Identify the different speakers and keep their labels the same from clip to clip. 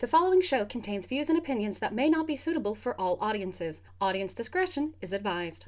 Speaker 1: The following show contains views and opinions that may not be suitable for all audiences. Audience discretion is advised.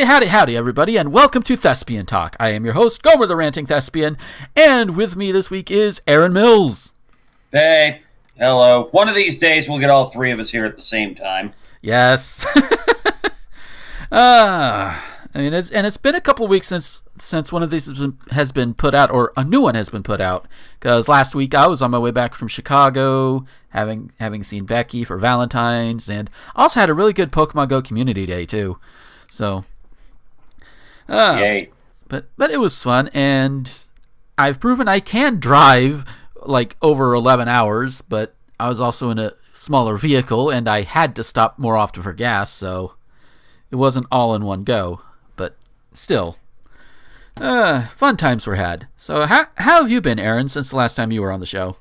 Speaker 2: Howdy, everybody, and welcome to Thespian Talk. I am your host, Gomer the Ranting Thespian, and with me this week is Aaron Mills.
Speaker 3: Hey, hello. One of these days we'll get all three of us here at the same time.
Speaker 2: Yes. It's been a couple of weeks since one of these has been put out, or a new one has been put out, because last week I was on my way back from Chicago, having seen Becky for Valentine's, and also had a really good Pokemon Go community day, too. So,
Speaker 3: yay.
Speaker 2: But it was fun, and I've proven I can drive like over 11 hours, but I was also in a smaller vehicle, and I had to stop more often for gas, so it wasn't all in one go. But still, fun times were had. So how have you been, Aaron, since the last time you were on the show?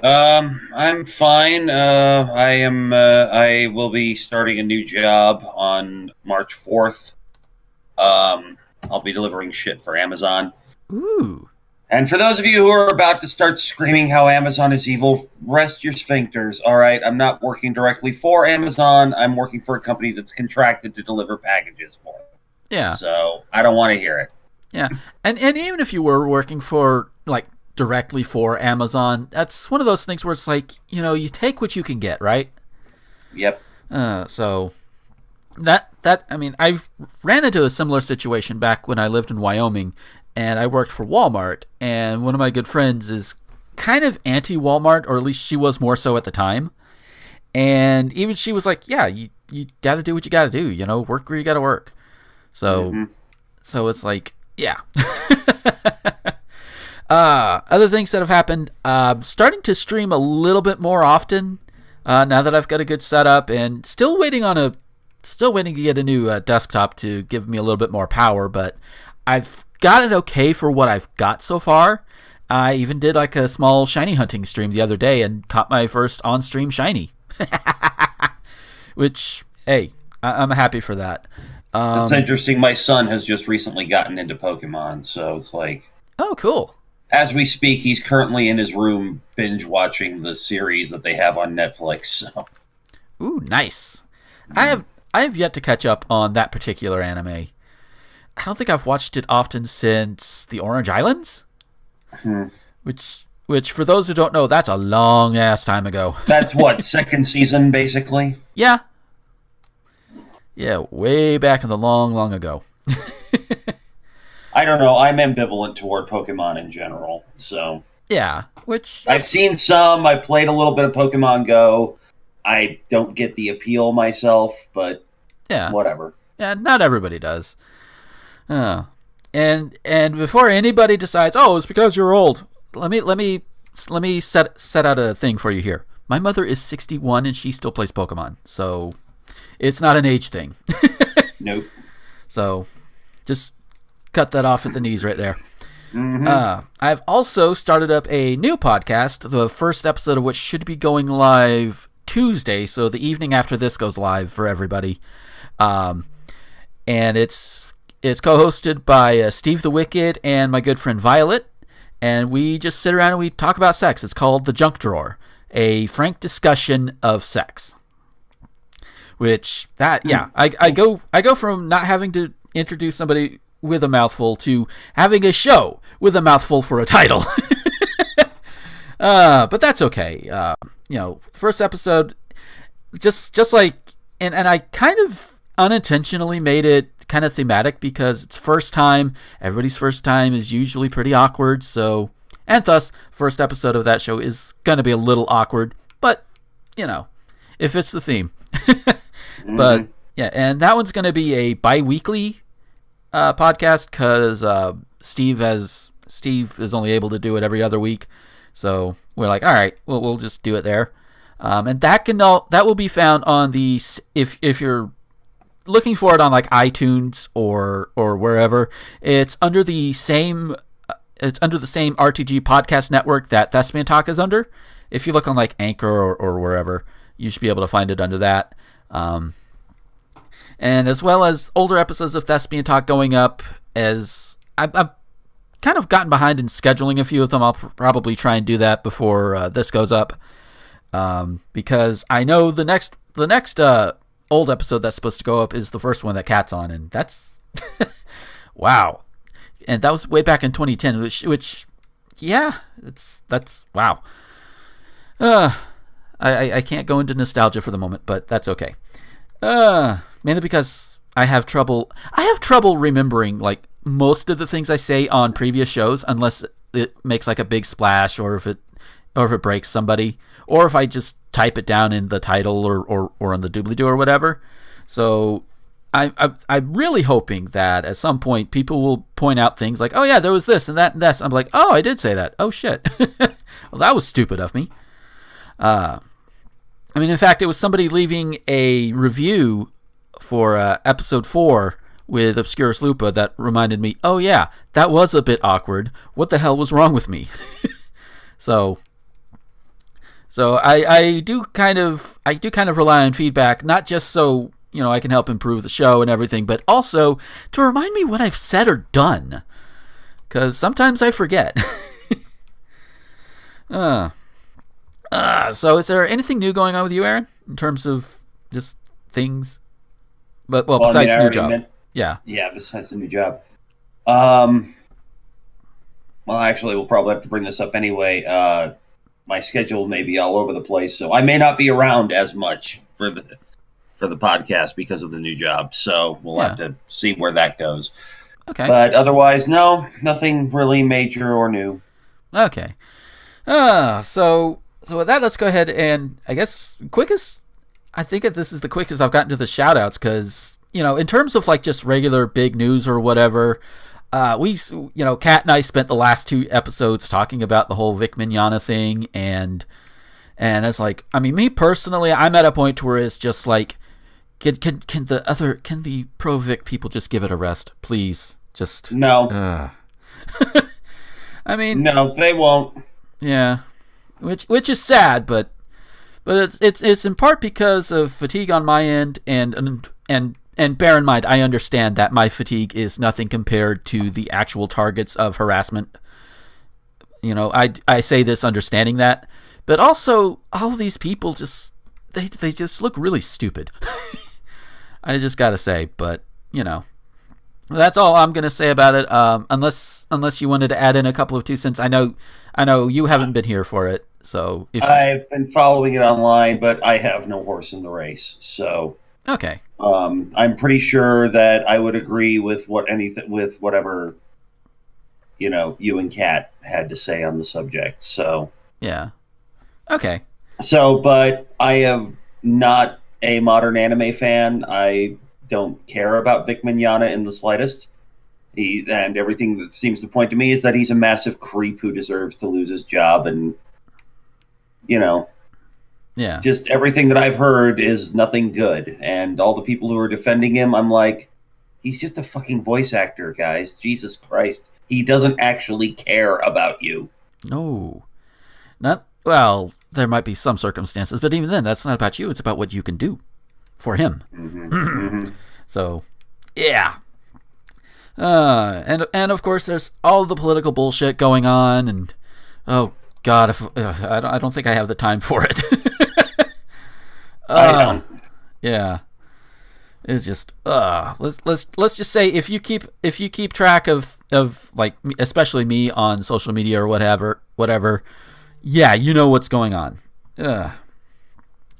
Speaker 3: I'm fine. I will be starting a new job on March 4th. I'll be delivering shit for Amazon.
Speaker 2: Ooh.
Speaker 3: And for those of you who are about to start screaming how Amazon is evil, rest your sphincters, all right? I'm not working directly for Amazon. I'm working for a company that's contracted to deliver packages for them.
Speaker 2: Yeah.
Speaker 3: So I don't want to hear it.
Speaker 2: Yeah. And even if you were working for, like, directly for Amazon, that's one of those things where it's like, you take what you can get, right?
Speaker 3: Yep.
Speaker 2: So I've ran into a similar situation back when I lived in Wyoming, and I worked for Walmart, and one of my good friends is kind of anti-Walmart, or at least she was more so at the time. And even she was like, yeah, you got to do what you got to do, work where you got to work. So, So it's like, yeah. Other things that have happened, starting to stream a little bit more often now that I've got a good setup, and still waiting to get a new desktop to give me a little bit more power, but I've got it okay for what I've got so far. I even did like a small shiny hunting stream the other day and caught my first on-stream shiny. Which, hey, I'm happy for that.
Speaker 3: That's interesting. My son has just recently gotten into Pokemon, so it's like...
Speaker 2: Oh, cool.
Speaker 3: As we speak, he's currently in his room binge-watching the series that they have on Netflix. So.
Speaker 2: Ooh, nice. I have yet to catch up on that particular anime. I don't think I've watched it often since the Orange Islands, which for those who don't know, that's a long ass time ago.
Speaker 3: That's what, second season, basically?
Speaker 2: Yeah, way back in the long ago.
Speaker 3: I don't know. I'm ambivalent toward Pokemon in general, so
Speaker 2: yeah. Which
Speaker 3: I've seen some. I played a little bit of Pokemon Go. I don't get the appeal myself, but
Speaker 2: yeah,
Speaker 3: whatever.
Speaker 2: Yeah, not everybody does. And before anybody decides, oh, it's because you're old. Let me set out a thing for you here. My mother is 61 and she still plays Pokemon, so it's not an age thing.
Speaker 3: Nope.
Speaker 2: So just cut that off at the knees right there.
Speaker 3: Mm-hmm.
Speaker 2: I've also started up a new podcast, the first episode of which should be going live Tuesday, so the evening after this goes live for everybody. And it's co-hosted by Steve the Wicked and my good friend Violet, and we just sit around and we talk about sex. It's called The Junk Drawer, a frank discussion of sex. Which I go from not having to introduce somebody with a mouthful to having a show with a mouthful for a title. But that's okay. First episode, just like, and I kind of unintentionally made it kind of thematic because it's first time. Everybody's first time is usually pretty awkward. So, and thus, first episode of that show is going to be a little awkward, but, it fits the theme. But, yeah, and that one's going to be a bi-weekly podcast because Steve is only able to do it every other week. So we're like, all right, we'll just do it there. And that will be found on the, if you're looking for it on like iTunes or wherever, it's under the same RTG podcast network that Thespian Talk is under. If you look on like Anchor or wherever, you should be able to find it under that. And as well as older episodes of Thespian Talk going up, as I've kind of gotten behind in scheduling a few of them. I'll probably try and do that before this goes up, because I know the next old episode that's supposed to go up is the first one that Kat's on, and that's wow, and that was way back in 2010, which yeah, that's wow. I can't go into nostalgia for the moment, but that's okay. Mainly because I have trouble remembering like most of the things I say on previous shows, unless it makes like a big splash, or if it breaks somebody, or if I just type it down in the title or on the doobly-doo or whatever. So I'm really hoping that at some point people will point out things like, oh yeah, there was this and that and this. I'm like, oh, I did say that. Oh shit. Well, that was stupid of me. In fact, it was somebody leaving a review for episode 4 with Obscurus Lupa that reminded me, oh yeah, that was a bit awkward. What the hell was wrong with me? So I do kind of rely on feedback, not just so I can help improve the show and everything, but also to remind me what I've said or done, because sometimes I forget. So is there anything new going on with you, Aaron, in terms of just things? But besides the new job. Yeah,
Speaker 3: besides the new job. Well, actually, we'll probably have to bring this up anyway. My schedule may be all over the place, so I may not be around as much for the podcast because of the new job. So we'll have to see where that goes.
Speaker 2: Okay.
Speaker 3: But otherwise, no, nothing really major or new.
Speaker 2: Okay. So with that, let's go ahead and I guess I think that this is the quickest I've gotten to the shout outs, because, in terms of like just regular big news or whatever, Kat and I spent the last 2 episodes talking about the whole Vic Mignogna thing, and it's like, me personally, I'm at a point where it's just like, can the pro Vic people just give it a rest, please? Just
Speaker 3: no. No, they won't.
Speaker 2: Yeah, which is sad, but it's in part because of fatigue on my end, and bear in mind, I understand that my fatigue is nothing compared to the actual targets of harassment. I say this understanding that, but also all of these people just they just look really stupid. I just gotta say, but that's all I'm gonna say about it. Unless you wanted to add in a couple of 2 cents. I know you haven't been here for it, so
Speaker 3: I've been following it online, but I have no horse in the race. So
Speaker 2: okay.
Speaker 3: I'm pretty sure that I would agree with whatever you and Kat had to say on the subject. So
Speaker 2: yeah. Okay.
Speaker 3: So, but I am not a modern anime fan. I don't care about Vic Mignogna in the slightest. And everything that seems to point to me is that he's a massive creep who deserves to lose his job. And, just everything that I've heard is nothing good. And all the people who are defending him, I'm like, he's just a fucking voice actor, guys. Jesus Christ. He doesn't actually care about you.
Speaker 2: No. Well, there might be some circumstances, but even then, that's not about you. It's about what you can do for him. So, yeah. And of course, there's all the political bullshit going on, and oh God, I don't think I have the time for it.
Speaker 3: I don't.
Speaker 2: Yeah, it's just let's just say if you keep track of like especially me on social media or whatever, yeah, you know what's going on.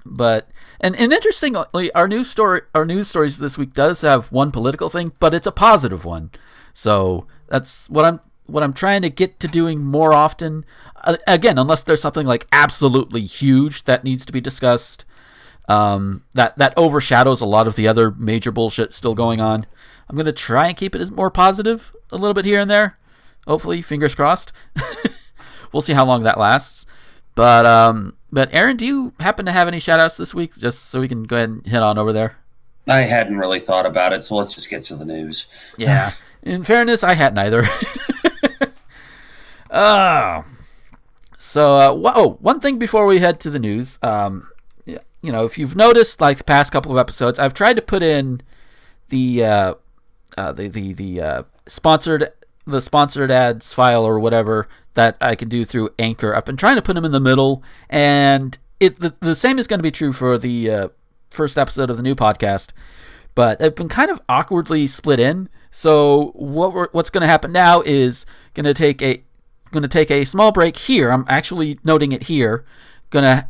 Speaker 2: But and interestingly, our news stories this week does have one political thing, but it's a positive one. So that's what I'm trying to get to doing more often. Again, unless there's something like absolutely huge that needs to be discussed, that overshadows a lot of the other major bullshit still going on. I'm gonna try and keep it as more positive a little bit here and there. Hopefully, fingers crossed. We'll see how long that lasts. But Aaron, do you happen to have any shout-outs this week, just so we can go ahead and hit on over there?
Speaker 3: I hadn't really thought about it, so let's just get to the news.
Speaker 2: Yeah. In fairness, I hadn't either. One thing before we head to the news, if you've noticed, like the past couple of episodes, I've tried to put in the sponsored ads file or whatever that I can do through Anchor. I've been trying to put them in the middle, and the same is going to be true for the first episode of the new podcast, but they've been kind of awkwardly split in. So what's going to happen now is going to take a small break here. I'm actually noting it here. Going to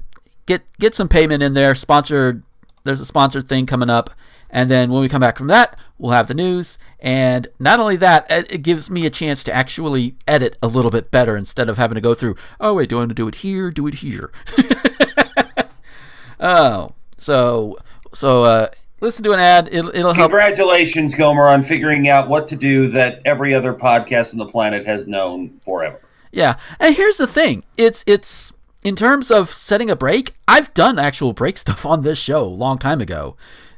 Speaker 2: get some payment in there. Sponsored. There's a sponsored thing coming up. And then when we come back from that, we'll have the news. And not only that, it gives me a chance to actually edit a little bit better instead of having to go through, oh, wait, do I want to do it here? Do it here. So listen to an ad. It'll help.
Speaker 3: Congratulations, Gomer, on figuring out what to do that every other podcast on the planet has known forever.
Speaker 2: Yeah. And here's the thing. It's in terms of setting a break, I've done actual break stuff on this show a long time ago.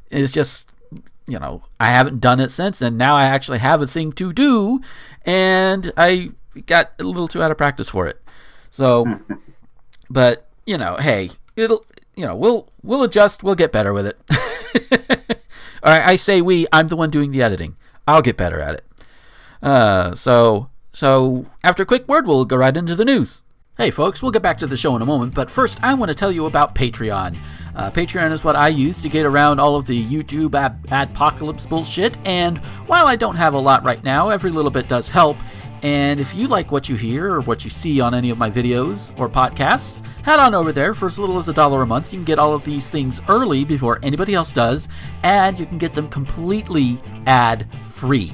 Speaker 2: It's just, I haven't done it since, and now I actually have a thing to do, and I got a little too out of practice for it. So, but, hey, we'll adjust, we'll get better with it. All right, I say I'm the one doing the editing. I'll get better at it. So after a quick word, we'll go right into the news. Hey folks, we'll get back to the show in a moment, but first I want to tell you about Patreon. Patreon is what I use to get around all of the YouTube adpocalypse bullshit, and while I don't have a lot right now, every little bit does help. And if you like what you hear or what you see on any of my videos or podcasts, head on over there. For as little as $1 a month, you can get all of these things early before anybody else does, and you can get them completely ad-free.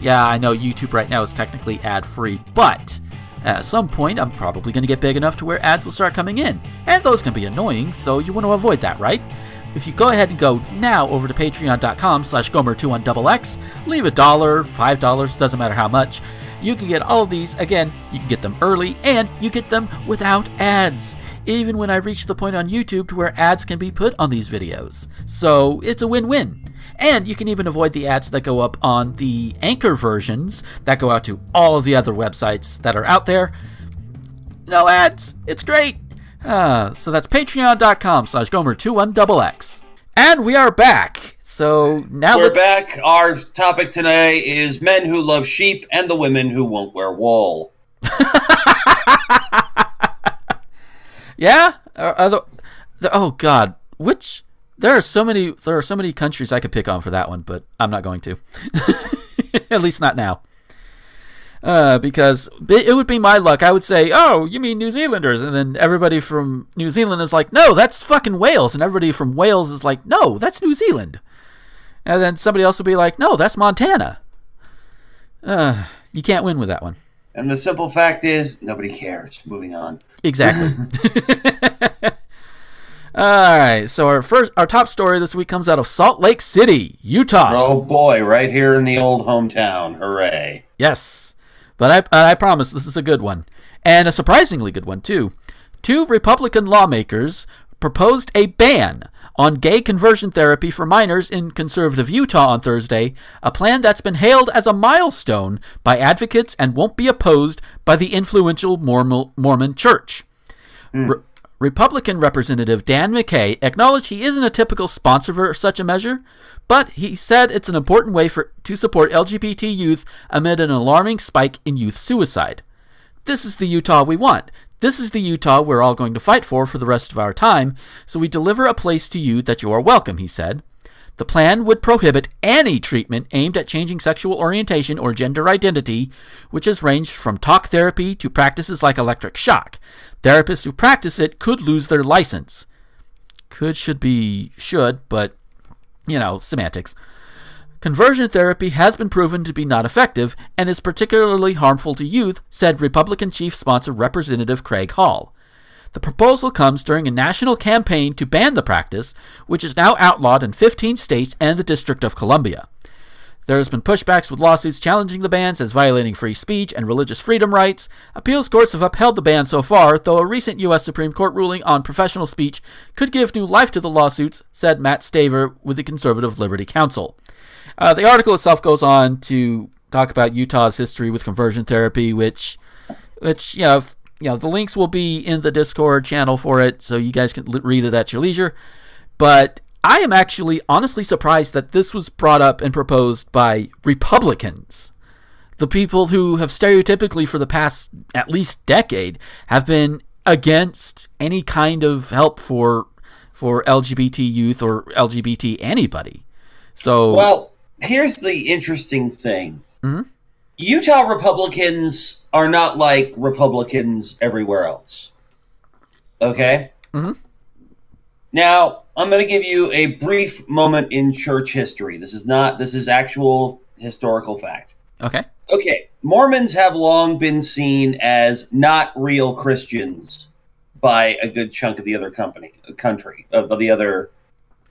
Speaker 2: Yeah, I know YouTube right now is technically ad-free, but at some point, I'm probably going to get big enough to where ads will start coming in, and those can be annoying, so you want to avoid that, right? If you go ahead and go now over to patreon.com/Gomer21XX, leave $1, $5, doesn't matter how much, you can get all of these. Again, you can get them early, and you get them without ads, even when I reach the point on YouTube to where ads can be put on these videos. So it's a win-win. And you can even avoid the ads that go up on the Anchor versions that go out to all of the other websites that are out there. No ads. It's great. So that's patreon.com/Gomer21XX. And we are back. So now
Speaker 3: we're back. Our topic today is men who love sheep and the women who won't wear wool.
Speaker 2: Yeah? Oh, God. There are so many countries I could pick on for that one, but I'm not going to. At least not now. Because it would be my luck. I would say, oh, you mean New Zealanders? And then everybody from New Zealand is like, no, that's fucking Wales. And everybody from Wales is like, no, that's New Zealand. And then somebody else will be like, no, that's Montana. You can't win with that one.
Speaker 3: And the simple fact is, nobody cares. Moving on.
Speaker 2: Exactly. All right, so our top story this week comes out of Salt Lake City, Utah.
Speaker 3: Oh boy, right here in the old hometown. Hooray.
Speaker 2: Yes, but I promise this is a good one, and a surprisingly good one too. 2 Republican lawmakers proposed a ban on gay conversion therapy for minors in conservative Utah on Thursday, a plan that's been hailed as a milestone by advocates and won't be opposed by the influential Mormon Church. Republican Representative Dan McKay acknowledged he isn't a typical sponsor for such a measure, but he said it's an important way to support LGBT youth amid an alarming spike in youth suicide. This is the Utah we want. This is the Utah we're all going to fight for the rest of our time, so we deliver a place to you that you are welcome, he said. The plan would prohibit any treatment aimed at changing sexual orientation or gender identity, which has ranged from talk therapy to practices like electric shock. Therapists who practice it could lose their license. Should, but, semantics. Conversion therapy has been proven to be not effective and is particularly harmful to youth, said Republican chief sponsor Representative Craig Hall. The proposal comes during a national campaign to ban the practice, which is now outlawed in 15 states and the District of Columbia. There has been pushbacks with lawsuits challenging the bans as violating free speech and religious freedom rights. Appeals courts have upheld the ban so far, though a recent U.S. Supreme Court ruling on professional speech could give new life to the lawsuits, said Matt Staver with the Conservative Liberty Council. The article itself goes on to talk about Utah's history with conversion therapy, which the links will be in the Discord channel for it, so you guys can read it at your leisure. But I am actually honestly surprised that this was brought up and proposed by Republicans. The people who have stereotypically for the past at least decade have been against any kind of help for LGBT youth or LGBT anybody. So,
Speaker 3: well, here's the interesting thing.
Speaker 2: Mm-hmm.
Speaker 3: Utah Republicans are not like Republicans everywhere else. Okay?
Speaker 2: Mm-hmm.
Speaker 3: Now, I'm going to give you a brief moment in church history. This is actual historical fact.
Speaker 2: Okay.
Speaker 3: Okay. Mormons have long been seen as not real Christians by a good chunk of the other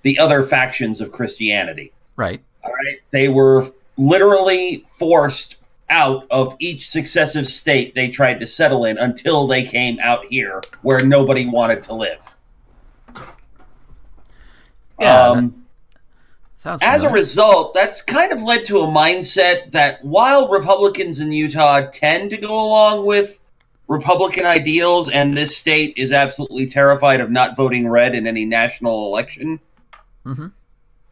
Speaker 3: the other factions of Christianity.
Speaker 2: Right.
Speaker 3: All right. They were literally forced out of each successive state they tried to settle in until they came out here where nobody wanted to live.
Speaker 2: Yeah.
Speaker 3: As a result, that's kind of led to a mindset that while Republicans in Utah tend to go along with Republican ideals, and this state is absolutely terrified of not voting red in any national election.
Speaker 2: Mm-hmm.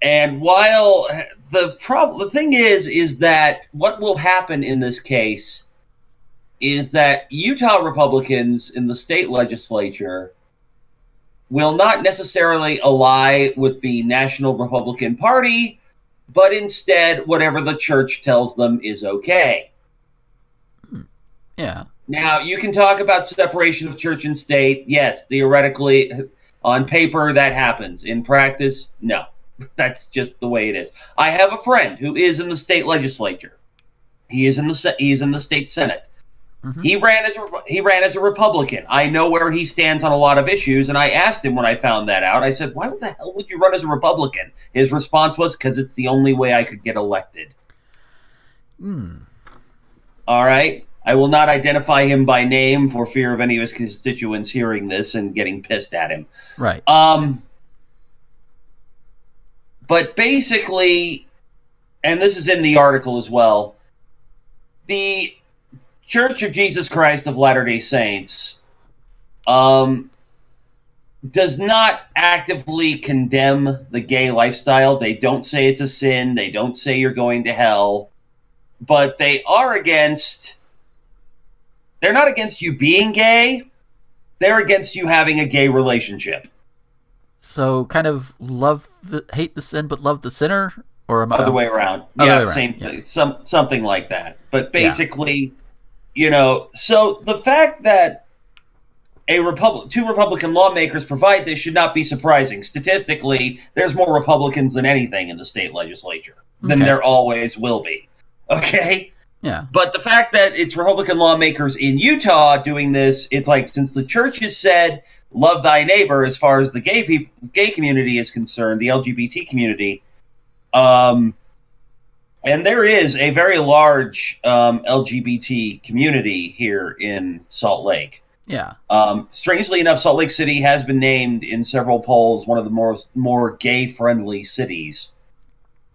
Speaker 3: And while the thing is that what will happen in this case is that Utah Republicans in the state legislature will not necessarily ally with the National Republican Party, but instead whatever the church tells them is okay.
Speaker 2: Yeah.
Speaker 3: Now, you can talk about separation of church and state. Yes, theoretically, on paper, that happens. In practice, no. That's just the way it is. I have a friend who is in the state legislature. He is in the state senate. Mm-hmm. He ran as a Republican. I know where he stands on a lot of issues, and I asked him when I found that out. I said, "Why the hell would you run as a Republican?" His response was, "Because it's the only way I could get elected." All right. I will not identify him by name for fear of any of his constituents hearing this and getting pissed at him.
Speaker 2: Right.
Speaker 3: But basically, and this is in the article as well, the Church of Jesus Christ of Latter-day Saints does not actively condemn the gay lifestyle. They don't say it's a sin. They don't say you're going to hell. But they are against... They're not against you being gay. They're against you having a gay relationship.
Speaker 2: So kind of hate the sin, but love the sinner? Or
Speaker 3: other way around. Same thing. Something like that. But basically, so the fact that two Republican lawmakers provide this should not be surprising. Statistically, there's more Republicans than anything in the state legislature. Than there always will be. Okay?
Speaker 2: Yeah.
Speaker 3: But the fact that it's Republican lawmakers in Utah doing this, it's like, since the church has said, love thy neighbor as far as the gay community is concerned, the LGBT community. And there is a very large LGBT community here in Salt Lake.
Speaker 2: Yeah.
Speaker 3: Strangely enough, Salt Lake City has been named in several polls one of the more gay-friendly cities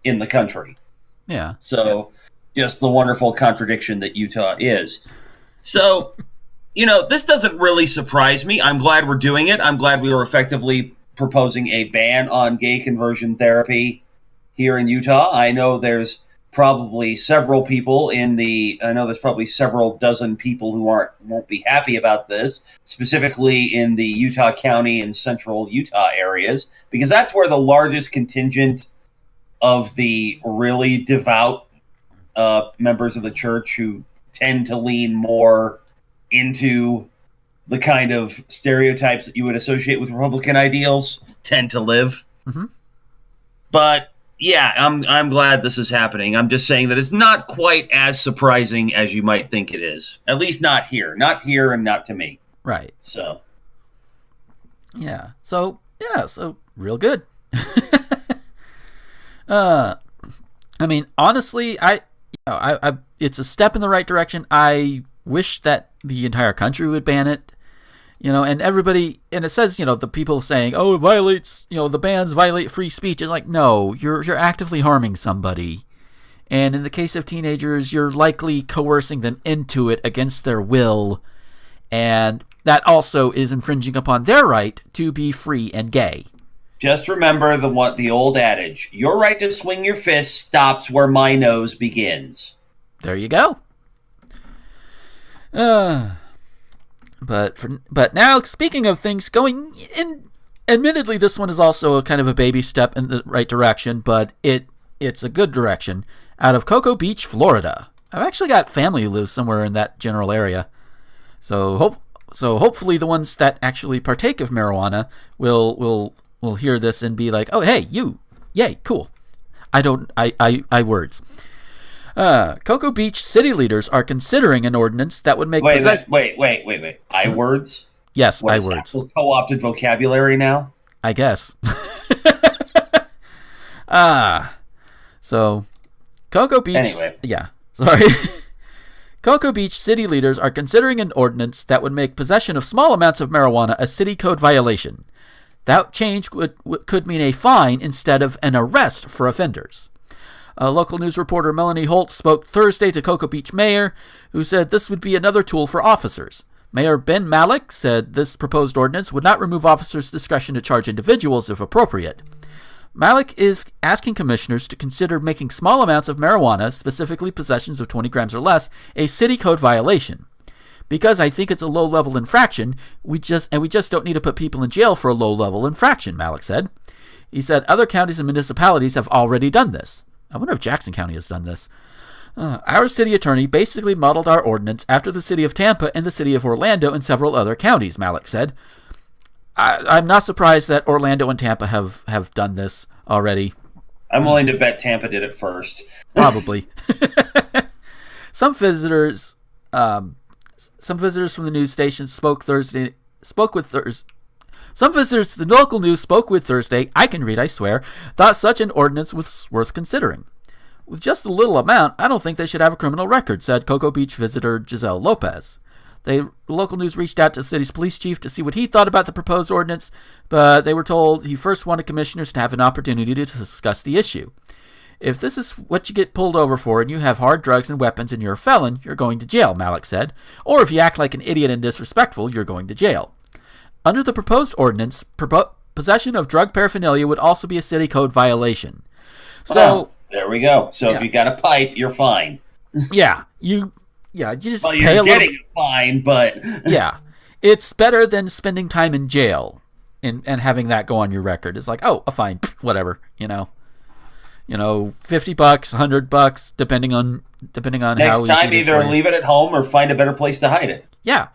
Speaker 3: in the country.
Speaker 2: Yeah.
Speaker 3: So, just the wonderful contradiction that Utah is. So, this doesn't really surprise me. I'm glad we're doing it. I'm glad we were effectively proposing a ban on gay conversion therapy here in Utah. I know there's probably several several dozen people who won't be happy about this, specifically in the Utah County and central Utah areas, because that's where the largest contingent of the really devout members of the church who tend to lean more into the kind of stereotypes that you would associate with Republican ideals tend to live.
Speaker 2: Mm-hmm.
Speaker 3: But yeah, I'm glad this is happening. I'm just saying that it's not quite as surprising as you might think it is. At least not here and not to me.
Speaker 2: Right.
Speaker 3: So.
Speaker 2: Yeah. So real good. I mean, honestly, I it's a step in the right direction. I wish that the entire country would ban it. And everybody, and it says, the people saying, oh, it violates, the bans violate free speech. It's like, no, you're actively harming somebody. And in the case of teenagers, you're likely coercing them into it against their will. And that also is infringing upon their right to be free and gay.
Speaker 3: Just remember the old adage, your right to swing your fist stops where my nose begins.
Speaker 2: There you go. But now, speaking of things going in, admittedly, this one is also a kind of a baby step in the right direction, but it's a good direction. Out of Cocoa Beach, Florida. I've actually got family who lives somewhere in that general area. So hopefully the ones that actually partake of marijuana will hear this and be like, oh, hey, you, yay, cool. I words. Cocoa Beach city leaders are considering an ordinance that would make
Speaker 3: Wait. I words?
Speaker 2: Yes,
Speaker 3: what
Speaker 2: I
Speaker 3: is
Speaker 2: words.
Speaker 3: that, co-opted vocabulary now?
Speaker 2: I guess. So Cocoa Beach.
Speaker 3: Anyway.
Speaker 2: Yeah, sorry. Cocoa Beach city leaders are considering an ordinance that would make possession of small amounts of marijuana a city code violation. That change could mean a fine instead of an arrest for offenders. Local news reporter Melanie Holt spoke Thursday to Cocoa Beach mayor, who said this would be another tool for officers. Mayor Ben Malik said this proposed ordinance would not remove officers' discretion to charge individuals if appropriate. Malik is asking commissioners to consider making small amounts of marijuana, specifically possessions of 20 grams or less, a city code violation. Because I think it's a low-level infraction, we just don't need to put people in jail for a low-level infraction, Malik said. He said other counties and municipalities have already done this. I wonder if Jackson County has done this. Our city attorney basically modeled our ordinance after the city of Tampa and the city of Orlando and several other counties, Malik said. I'm not surprised that Orlando and Tampa have done this already.
Speaker 3: I'm willing to bet Tampa did it first.
Speaker 2: Probably. Some visitors from the news station Some visitors to the local news spoke with Thursday, I can read, I swear, thought such an ordinance was worth considering. With just a little amount, I don't think they should have a criminal record, said Cocoa Beach visitor Giselle Lopez. The local news reached out to the city's police chief to see what he thought about the proposed ordinance, but they were told he first wanted commissioners to have an opportunity to discuss the issue. If this is what you get pulled over for and you have hard drugs and weapons and you're a felon, you're going to jail, Malik said. Or if you act like an idiot and disrespectful, you're going to jail. Under the proposed ordinance, possession of drug paraphernalia would also be a city code violation. So
Speaker 3: there we go. So if you got a pipe, you're fine.
Speaker 2: You just
Speaker 3: well,
Speaker 2: pay
Speaker 3: you're
Speaker 2: a
Speaker 3: getting a fine, but
Speaker 2: it's better than spending time in jail and having that go on your record. It's like, oh, a fine, whatever, $50, $100, depending on
Speaker 3: next
Speaker 2: how
Speaker 3: time either leave it at home or find a better place to hide it.
Speaker 2: Yeah.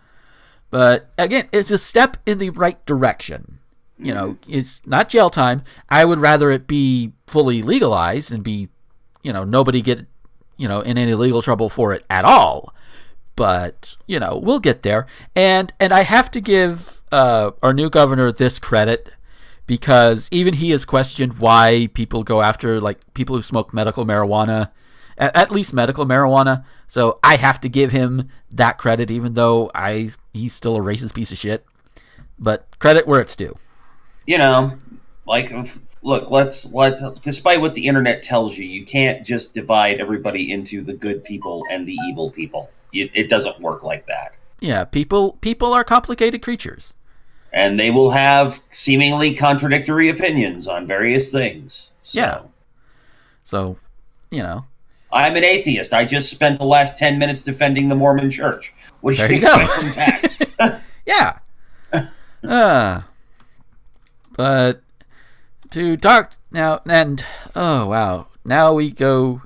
Speaker 2: But again, it's a step in the right direction. It's not jail time. I would rather it be fully legalized and be, nobody get, in any legal trouble for it at all. But, we'll get there. And I have to give our new governor this credit, because even he has questioned why people go after like people who smoke medical marijuana, at least medical marijuana. So I have to give him that credit, even though he's still a racist piece of shit. But credit where it's due.
Speaker 3: You know, like, look, despite what the internet tells you, you can't just divide everybody into the good people and the evil people. It doesn't work like that.
Speaker 2: Yeah, people are complicated creatures.
Speaker 3: And they will have seemingly contradictory opinions on various things. So.
Speaker 2: Yeah. So, you know.
Speaker 3: I'm an atheist. I just spent the last 10 minutes defending the Mormon Church. What do you expect from that?
Speaker 2: Yeah. But to talk now, and oh wow, now we go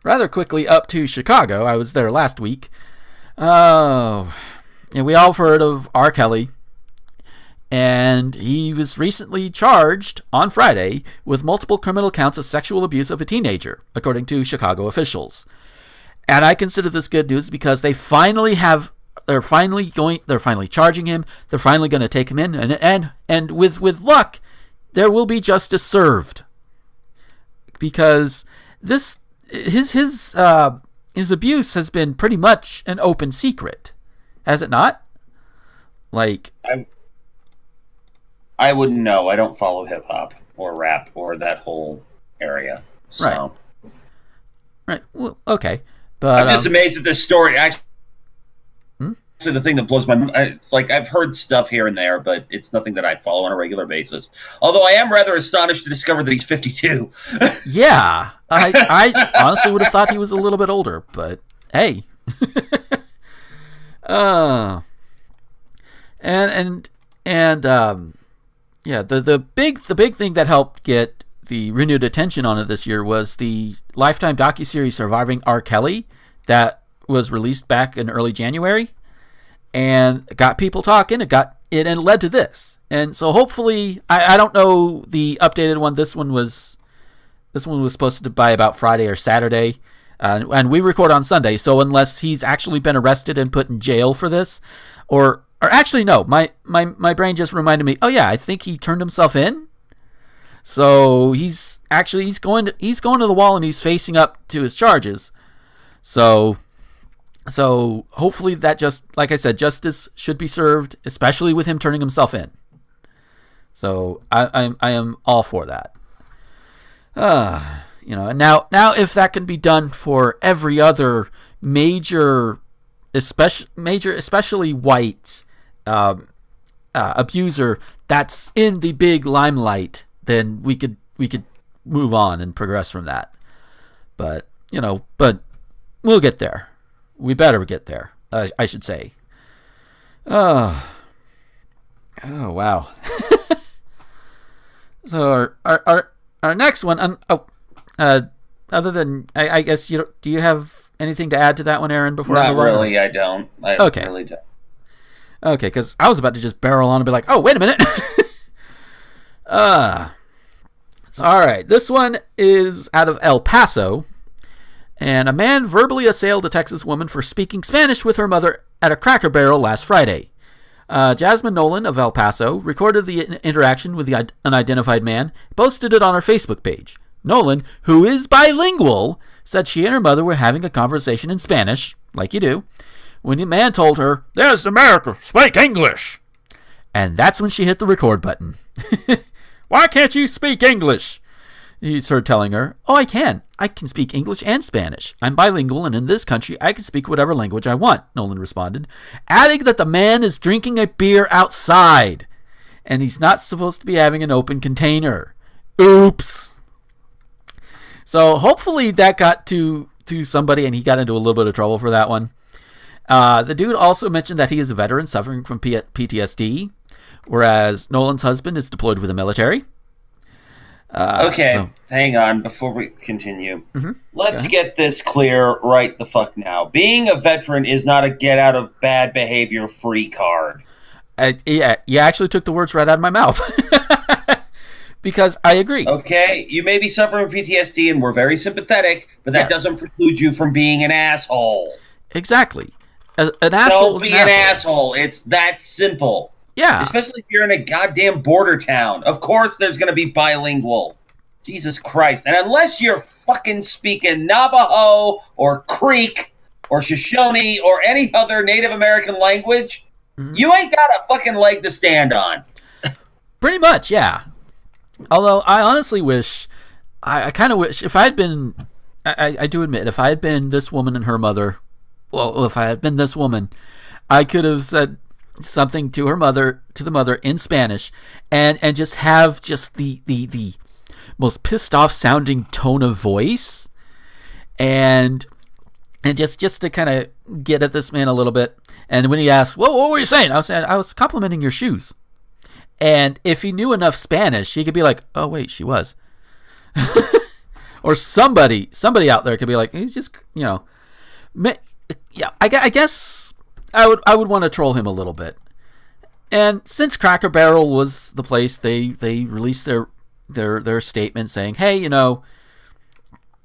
Speaker 2: rather quickly up to Chicago. I was there last week. Oh, and we all heard of R. Kelly, and he was recently charged on Friday with multiple criminal counts of sexual abuse of a teenager, according to Chicago officials. And I consider this good news because they're finally charging him. They're finally going to take him in, and with luck, there will be justice served. Because his abuse has been pretty much an open secret, has it not? Like,
Speaker 3: I wouldn't know. I don't follow hip hop or rap or that whole area. So.
Speaker 2: Right. Well, okay. But
Speaker 3: I'm just amazed at this story. Actually, the thing that blows my mind, it's like I've heard stuff here and there, but it's nothing that I follow on a regular basis. Although I am rather astonished to discover that he's 52.
Speaker 2: Yeah. I honestly would have thought he was a little bit older, but hey. Yeah, the big thing that helped get the renewed attention on it this year was the Lifetime docuseries Surviving R. Kelly that was released back in early January, and got people talking. It led to this, and so hopefully, I don't know the updated one. This one was supposed to by about Friday or Saturday, and we record on Sunday. So unless he's actually been arrested and put in jail for this, or actually no, my brain just reminded me. Oh yeah, I think he turned himself in. So he's going to the wall and he's facing up to his charges. So hopefully that like I said, justice should be served, especially with him turning himself in. So I am all for that. And now if that can be done for every other major, especially white abuser that's in the big limelight, then we could move on and progress from that. But we'll get there. We better get there, I should say. Oh wow. So our next one. Other than I guess do you have anything to add to that one, Aaron? Before
Speaker 3: not really, I don't.
Speaker 2: Okay.
Speaker 3: Really don't.
Speaker 2: Okay, because I was about to just barrel on and be like, oh, wait a minute. All right, this one is out of El Paso, and a man verbally assailed a Texas woman for speaking Spanish with her mother at a Cracker Barrel last Friday. Jasmine Nolan of El Paso recorded the interaction with the unidentified man, posted it on her Facebook page. Nolan, who is bilingual, said she and her mother were having a conversation in Spanish, like you do, when the man told her, "There's America, speak English." And that's when she hit the record button. "Why can't you speak English?" He's heard telling her, "Oh, I can. I can speak English and Spanish. I'm bilingual, and in this country, I can speak whatever language I want," Nolan responded, adding that the man is drinking a beer outside, and he's not supposed to be having an open container. Oops. So hopefully that got to somebody, and he got into a little bit of trouble for that one. The dude also mentioned that he is a veteran suffering from PTSD, whereas Nolan's husband is deployed with the military.
Speaker 3: Hang on before we continue. Mm-hmm. Let's get this clear right the fuck now. Being a veteran is not a get out of bad behavior free card.
Speaker 2: Yeah, you actually took the words right out of my mouth. Because I agree.
Speaker 3: Okay, you may be suffering from PTSD and we're very sympathetic, but that doesn't preclude you from being an asshole.
Speaker 2: Exactly. An asshole.
Speaker 3: Don't be an asshole. It's that simple.
Speaker 2: Yeah.
Speaker 3: Especially if you're in a goddamn border town. Of course there's going to be bilingual. Jesus Christ. And unless you're fucking speaking Navajo or Creek or Shoshone or any other Native American language, you ain't got a fucking leg to stand on.
Speaker 2: Pretty much, yeah. Although I honestly wish, I kind of wish, if I had been, I do admit, if I had been this woman and her mother, well, if I had been this woman, I could have said something to her mother, to the mother in Spanish, and just have just the most pissed off sounding tone of voice, and just to kind of get at this man a little bit. And when he asked, "Well, what were you saying?" I was complimenting your shoes. And if he knew enough Spanish, he could be like, "Oh wait, she was," or somebody out there could be like, "He's just, yeah." I guess I would want to troll him a little bit. And since Cracker Barrel was the place, they released their statement saying, "Hey,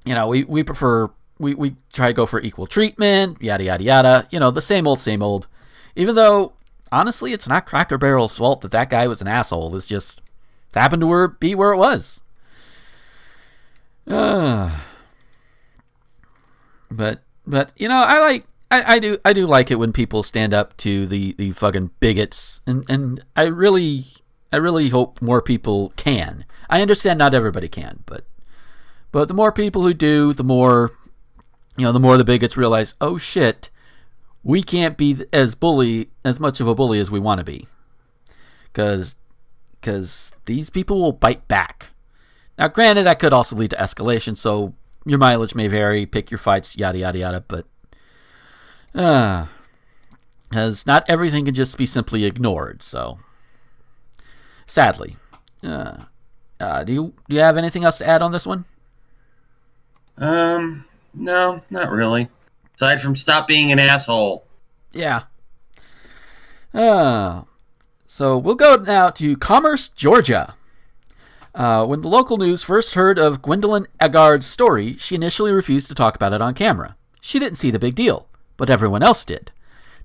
Speaker 2: we prefer, we try to go for equal treatment, yada yada yada. The same old. Even though, honestly, it's not Cracker Barrel's fault that guy was an asshole. It's just happened to be where it was." But I do like it when people stand up to the fucking bigots, and I really hope more people can. I understand not everybody can, but the more people who do, the more the bigots realize, oh shit, we can't be as much of a bully as we want to be, because these people will bite back. Now, granted, that could also lead to escalation, so your mileage may vary, pick your fights, yada yada yada, but because not everything can just be simply ignored. So, sadly, do you have anything else to add on this one?
Speaker 3: No, not really. Aside from stop being an asshole.
Speaker 2: Yeah. So we'll go now to Commerce, Georgia. When the local news first heard of Gwendolyn Agard's story, she initially refused to talk about it on camera. She didn't see the big deal, but everyone else did.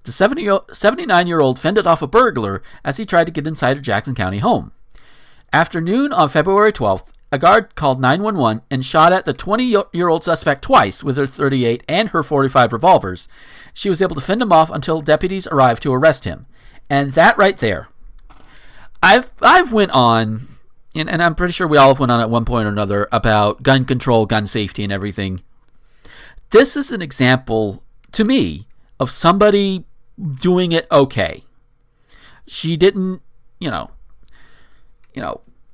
Speaker 2: The 79-year-old fended off a burglar as he tried to get inside her Jackson County home. After noon on February 12th, Agard called 911 and shot at the 20-year-old suspect twice with her .38 and her .45 revolvers. She was able to fend him off until deputies arrived to arrest him. And that right there, I've went on, and I'm pretty sure we all have went on at one point or another about gun control, gun safety, and everything. This is an example, to me, of somebody doing it okay. She didn't,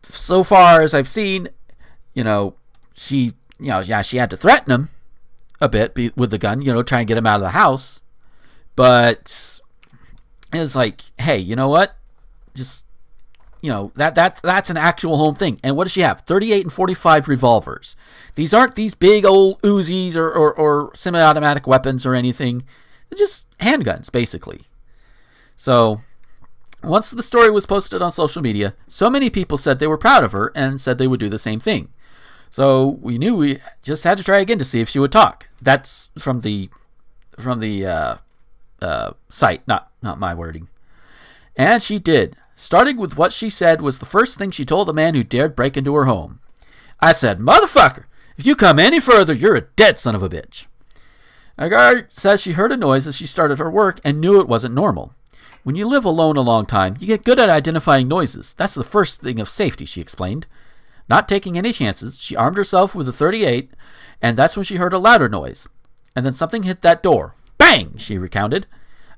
Speaker 2: so far as I've seen, she had to threaten him a bit with the gun, try and get him out of the house. But it's like, hey, you know what? Just, that's an actual home thing. And what does she have? 38 and 45 revolvers. These aren't these big old Uzis or semi-automatic weapons or anything. They're just handguns, basically. So once the story was posted on social media, so many people said they were proud of her and said they would do the same thing. So we knew we just had to try again to see if she would talk. That's from the site, not my wording. And she did, starting with what she said was the first thing she told the man who dared break into her home. "I said, motherfucker, if you come any further, you're a dead son of a bitch." Agard says she heard a noise as she started her work and knew it wasn't normal. When you live alone a long time, you get good at identifying noises. That's the first thing of safety, she explained. Not taking any chances, she armed herself with a .38, and that's when she heard a louder noise. And then something hit that door. Bang, she recounted.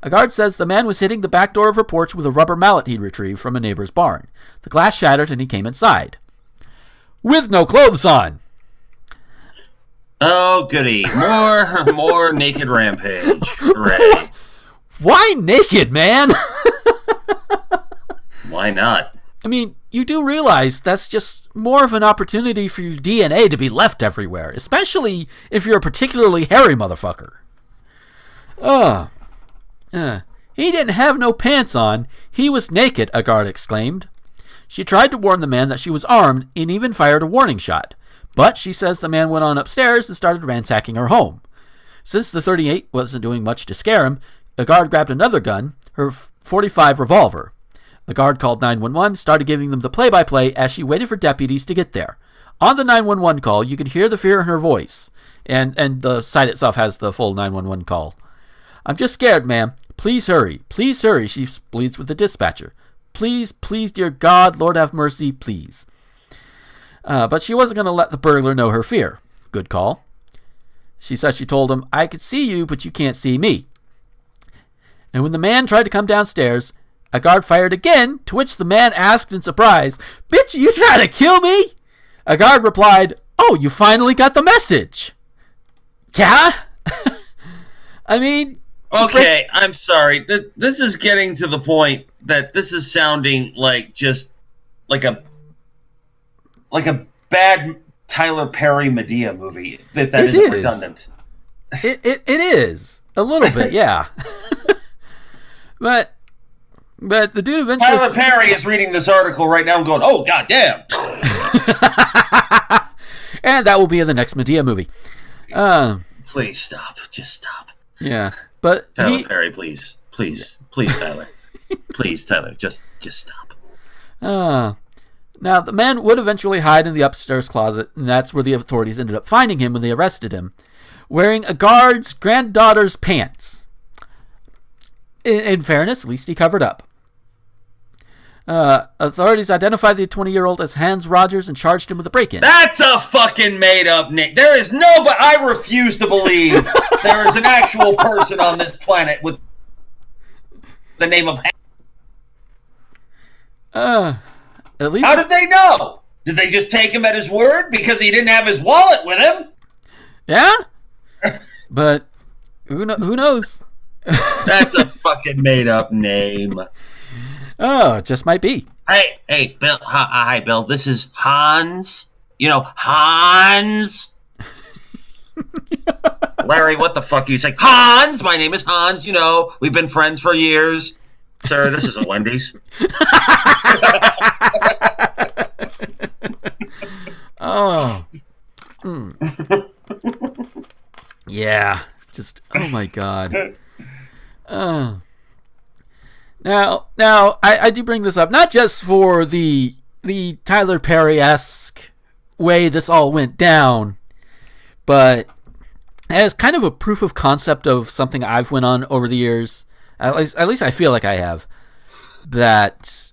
Speaker 2: Agard says the man was hitting the back door of her porch with a rubber mallet he'd retrieved from a neighbor's barn. The glass shattered and he came inside. With no clothes on.
Speaker 3: Oh, goody. More naked rampage. Hooray.
Speaker 2: Why naked, man?
Speaker 3: Why not?
Speaker 2: I mean, you do realize that's just more of an opportunity for your DNA to be left everywhere, especially if you're a particularly hairy motherfucker. He didn't have no pants on. He was naked, Agard exclaimed. She tried to warn the man that she was armed and even fired a warning shot. But she says the man went on upstairs and started ransacking her home. Since the .38 wasn't doing much to scare him, Agard grabbed another gun, her .45 revolver. The guard called 911, started giving them the play-by-play as she waited for deputies to get there. On the 911 call, you could hear the fear in her voice, and the site itself has the full 911 call. "I'm just scared, ma'am. Please hurry. Please hurry," she pleads with the dispatcher. "Please, please, dear God, Lord have mercy, please." But she wasn't going to let the burglar know her fear. Good call. She says she told him, "I could see you, but you can't see me." And when the man tried to come downstairs, a guard fired again, to which the man asked in surprise, "Bitch, you trying to kill me?" A guard replied, "Oh, you finally got the message." Yeah? I mean...
Speaker 3: Okay, I'm sorry. This is getting to the point that this is sounding like just like a bad Tyler Perry Medea movie, if that isn't redundant.
Speaker 2: It is. A little bit, yeah. But the dude eventually...
Speaker 3: Tyler Perry is reading this article right now and going, "Oh, goddamn."
Speaker 2: And that will be in the next Medea movie.
Speaker 3: Please stop. Just stop.
Speaker 2: Yeah. But
Speaker 3: Tyler Perry, please, Tyler, please, Tyler, just stop.
Speaker 2: Now the man would eventually hide in the upstairs closet, and that's where the authorities ended up finding him when they arrested him, wearing a guard's granddaughter's pants. In fairness, at least he covered up. Authorities identified the 20-year-old as Hans Rogers and charged him with a break-in.
Speaker 3: That's a fucking made-up name. There is but I refuse to believe there is an actual person on this planet with the name of
Speaker 2: At least...
Speaker 3: How did they know? Did they just take him at his word because he didn't have his wallet with him?
Speaker 2: Yeah? But who knows?
Speaker 3: That's a fucking made-up name.
Speaker 2: Oh, it just might be.
Speaker 3: Hey, Bill. Hi, Bill. This is Hans. You know, Hans. Larry, what the fuck are you saying? Hans, my name is Hans. You know, we've been friends for years. Sir, this isn't Wendy's.
Speaker 2: Oh. Yeah. Just, oh my God. Now, I do bring this up, not just for the Tyler Perry-esque way this all went down, but as kind of a proof of concept of something I've went on over the years. At least I feel like I have. That,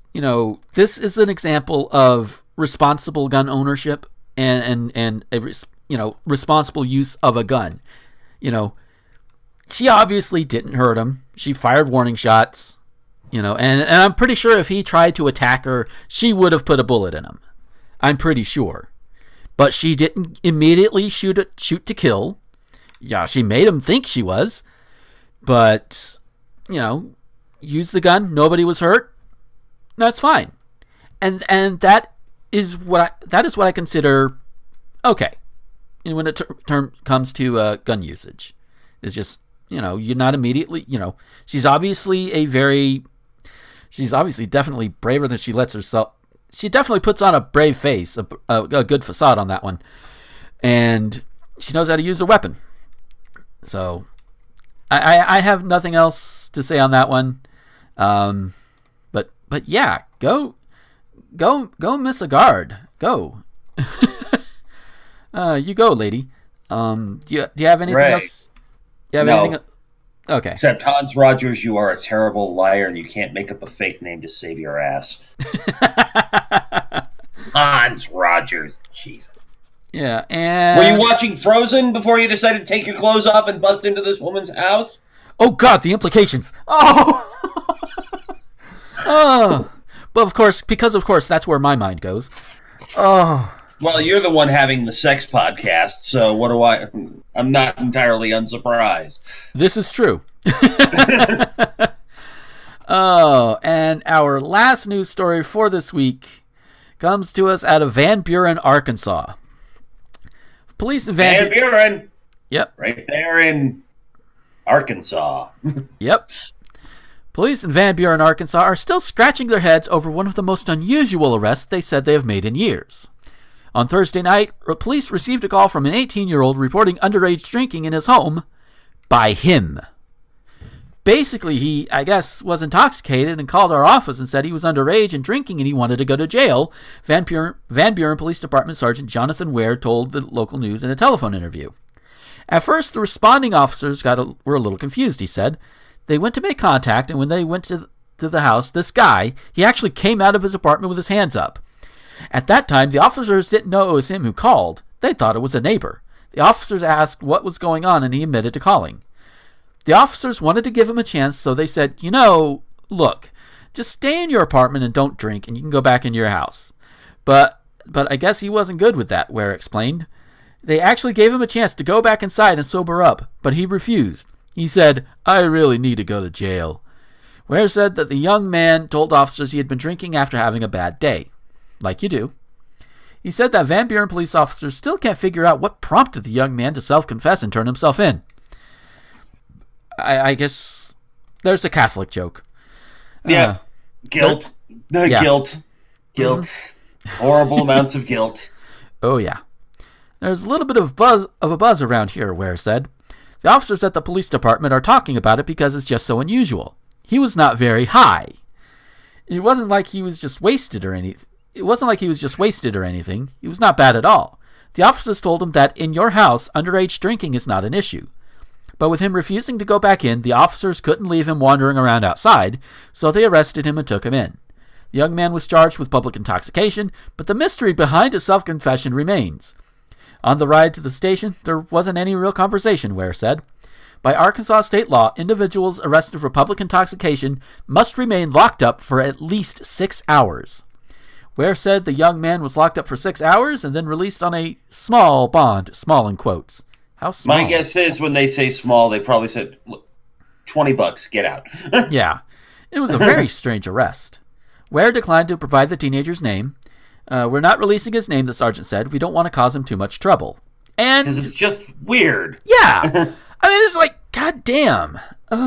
Speaker 2: this is an example of responsible gun ownership and responsible use of a gun. She obviously didn't hurt him. She fired warning shots. And I'm pretty sure if he tried to attack her, she would have put a bullet in him. I'm pretty sure. But she didn't immediately shoot to kill. Yeah, she made him think she was. But, use the gun. Nobody was hurt. That's fine. And that is what I consider okay. When it comes to gun usage. It's just, you're not immediately, she's obviously definitely braver than she lets herself. She definitely puts on a brave face, a good facade on that one. And she knows how to use a weapon. So, I have nothing else to say on that one. But yeah, go miss a guard. Go. You go, lady. Do you have anything else? Do you have anything? Okay.
Speaker 3: Except Hans Rogers, you are a terrible liar and you can't make up a fake name to save your ass. Hans Rogers. Jesus.
Speaker 2: Yeah, and...
Speaker 3: Were you watching Frozen before you decided to take your clothes off and bust into this woman's house?
Speaker 2: Oh, God, the implications. Oh! Oh! But, of course, that's where my mind goes. Oh...
Speaker 3: Well, you're the one having the sex podcast, so what do I'm not entirely unsurprised.
Speaker 2: This is true. Oh, and our last news story for this week comes to us out of Van Buren, Arkansas. Police in
Speaker 3: Van Buren!
Speaker 2: Yep.
Speaker 3: Right there in Arkansas.
Speaker 2: Yep. Police in Van Buren, Arkansas are still scratching their heads over one of the most unusual arrests they said they have made in years. On Thursday night, police received a call from an 18-year-old reporting underage drinking in his home by him. Basically, he, I guess, was intoxicated and called our office and said he was underage and drinking and he wanted to go to jail, Van Buren Police Department Sergeant Jonathan Ware told the local news in a telephone interview. At first, the responding officers were a little confused, he said. They went to make contact, and when they went to the house, this guy, he actually came out of his apartment with his hands up. At that time, the officers didn't know it was him who called. They thought it was a neighbor. The officers asked what was going on, and he admitted to calling. The officers wanted to give him a chance, so they said, look, just stay in your apartment and don't drink, and you can go back into your house. But I guess he wasn't good with that, Ware explained. They actually gave him a chance to go back inside and sober up, but he refused. He said, I really need to go to jail. Ware said that the young man told officers he had been drinking after having a bad day. Like you do. He said that Van Buren police officers still can't figure out what prompted the young man to self-confess and turn himself in. I guess there's a Catholic joke.
Speaker 3: Yeah. Guilt. Guilt. Horrible amounts of guilt.
Speaker 2: Oh, yeah. There's a little bit of a buzz around here, Ware said. The officers at the police department are talking about it because it's just so unusual. He was not very high. It wasn't like he was just wasted or anything. He was not bad at all. The officers told him that in your house, underage drinking is not an issue. But with him refusing to go back in, the officers couldn't leave him wandering around outside, so they arrested him and took him in. The young man was charged with public intoxication, but the mystery behind his self-confession remains. On the ride to the station, there wasn't any real conversation, Ware said. By Arkansas state law, individuals arrested for public intoxication must remain locked up for at least 6 hours. Ware said the young man was locked up for 6 hours and then released on a small bond, small in quotes. How small?
Speaker 3: My guess is when they say small, they probably said, look, $20, get out.
Speaker 2: Yeah, it was a very strange arrest. Ware declined to provide the teenager's name. We're not releasing his name, the sergeant said. We don't want to cause him too much trouble. And
Speaker 3: because it's just weird.
Speaker 2: Yeah. I mean, it's like, goddamn.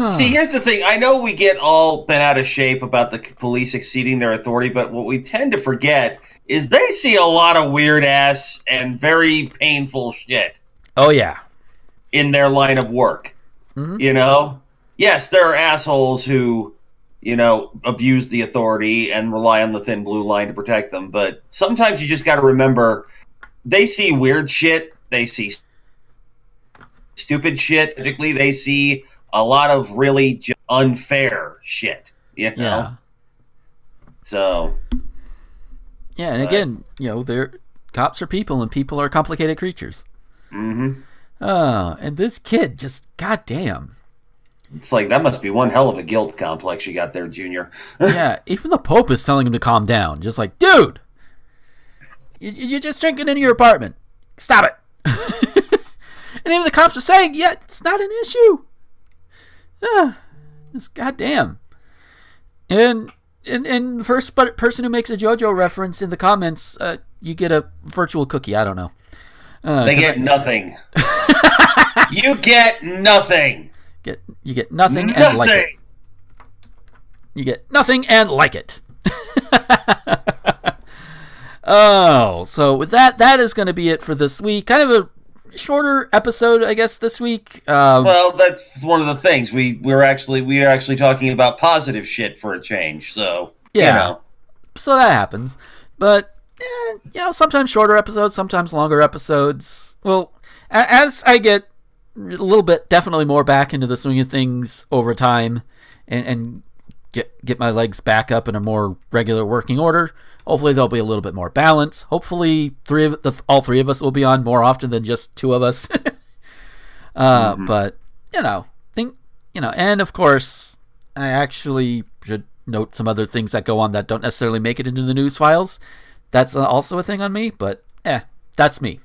Speaker 3: See, here's the thing. I know we get all bent out of shape about the police exceeding their authority, but what we tend to forget is they see a lot of weird-ass and very painful shit.
Speaker 2: Oh, yeah.
Speaker 3: In their line of work. Mm-hmm. Yes, there are assholes who, abuse the authority and rely on the thin blue line to protect them. But sometimes you just got to remember, they see weird shit. They see stupid shit. Particularly, they see a lot of really unfair shit.
Speaker 2: Yeah.
Speaker 3: So.
Speaker 2: Yeah, and again, they're cops are people, and people are complicated creatures.
Speaker 3: Mm-hmm.
Speaker 2: Oh, and this kid just, goddamn.
Speaker 3: It's like, that must be one hell of a guilt complex you got there, Junior.
Speaker 2: Yeah, even the Pope is telling him to calm down. Just like, dude, you're just drinking into your apartment. Stop it. And even the cops are saying, yeah, it's not an issue. Just goddamn. And the first person who makes a JoJo reference in the comments, you get a virtual cookie. I don't know.
Speaker 3: They get nothing. You get nothing.
Speaker 2: You get nothing and like it. You get nothing and like it. Oh, so with that is going to be it for this week. Kind of a shorter episode, I guess, this week.
Speaker 3: Well, that's one of the things. We're actually talking about positive shit for a change. So
Speaker 2: yeah, so that happens. But sometimes shorter episodes, sometimes longer episodes. Well, as I get a little bit, definitely more back into the swing of things over time, and get my legs back up in a more regular working order. Hopefully there'll be a little bit more balance. Hopefully all three of us will be on more often than just two of us. But and of course, I actually should note some other things that go on that don't necessarily make it into the news files. That's also a thing on me, but that's me.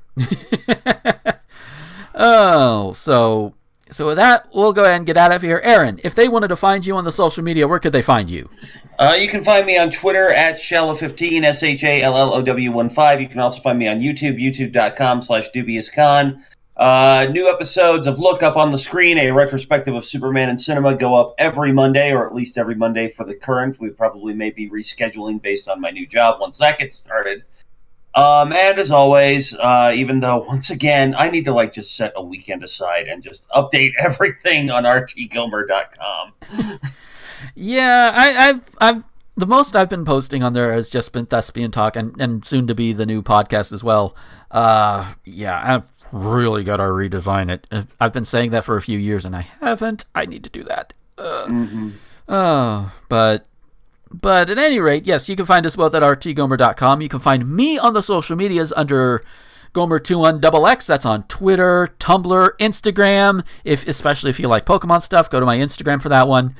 Speaker 2: Oh, so with that, we'll go ahead and get out of here. Aaron, if they wanted to find you on the social media, where could they find you?
Speaker 3: You can find me on Twitter at Shallow15, SHALLOW15. You can also find me on YouTube, youtube.com/dubiouscon. New episodes of Look Up on the Screen, a retrospective of Superman in cinema, go up every Monday, or at least every Monday for the current. We probably may be rescheduling based on my new job once that gets started. And as always, even though once again I need to just set a weekend aside and just update everything on rtgomer.com.
Speaker 2: Yeah, I've the most I've been posting on there has just been Thespian Talk and soon to be the new podcast as well. Yeah, I've really got to redesign it. I've been saying that for a few years and I haven't. I need to do that. But at any rate, yes, you can find us both at rtgomer.com. You can find me on the social medias under Gomer21XX. That's on Twitter, Tumblr, Instagram. Especially if you like Pokemon stuff, go to my Instagram for that one.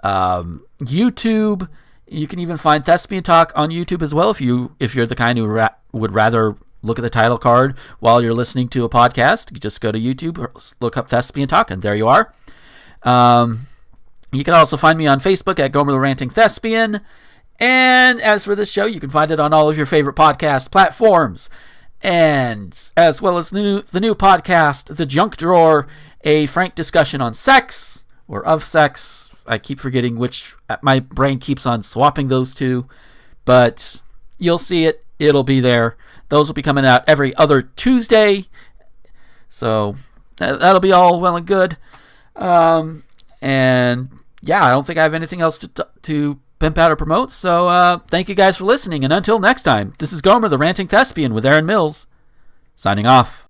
Speaker 2: YouTube. You can even find Thespian Talk on YouTube as well if you're the kind who would rather look at the title card while you're listening to a podcast. You just go to YouTube, look up Thespian Talk, and there you are. You can also find me on Facebook at Gomer the Ranting Thespian. And as for this show, you can find it on all of your favorite podcast platforms. And as well as the new podcast, The Junk Drawer, a frank discussion on sex or of sex. I keep forgetting which. My brain keeps on swapping those two. But you'll see it. It'll be there. Those will be coming out every other Tuesday. So that'll be all well and good. And yeah, I don't think I have anything else to pimp out or promote. So thank you guys for listening. And until next time, this is Gomer the Ranting Thespian with Aaron Mills, signing off.